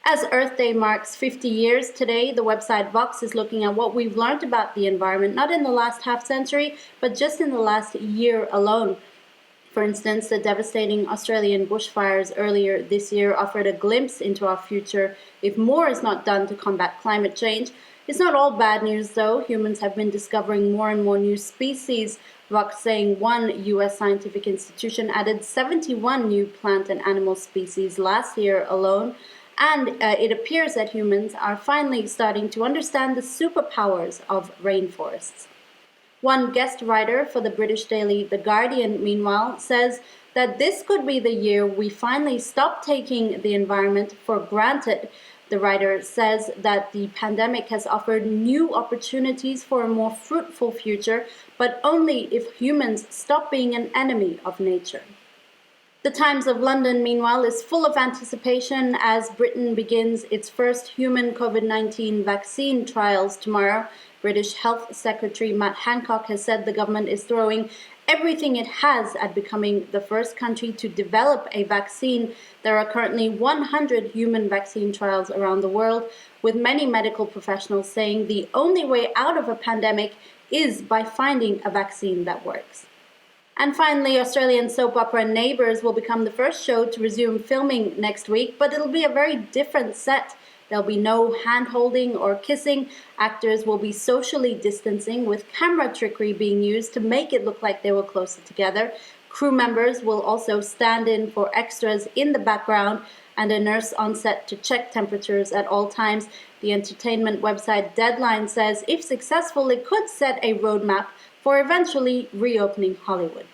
As Earth Day marks 50 years today, the website Vox is looking at what we've learned about the environment, not in the last half century, but just in the last year alone. For instance, the devastating Australian bushfires earlier this year offered a glimpse into our future if more is not done to combat climate change. It's not all bad news, though. Humans have been discovering more and more new species. Vox saying one U.S. scientific institution added 71 new plant and animal species last year alone. And it appears that humans are finally starting to understand the superpowers of rainforests. One guest writer for the British daily The Guardian, meanwhile, says that this could be the year we finally stop taking the environment for granted. The writer says that the pandemic has offered new opportunities for a more fruitful future, but only if humans stop being an enemy of nature. The Times of London, meanwhile, is full of anticipation as Britain begins its first human COVID-19 vaccine trials tomorrow. British Health Secretary Matt Hancock has said the government is throwing everything it has at becoming the first country to develop a vaccine. There are currently 100 human vaccine trials around the world, with many medical professionals saying the only way out of a pandemic is by finding a vaccine that works. And finally, Australian soap opera Neighbours will become the first show to resume filming next week, but it'll be a very different set. There'll be no hand-holding or kissing. Actors will be socially distancing, with camera trickery being used to make it look like they were closer together. Crew members will also stand in for extras in the background and a nurse on set to check temperatures at all times. The entertainment website Deadline says if successful, it could set a roadmap for eventually reopening Hollywood.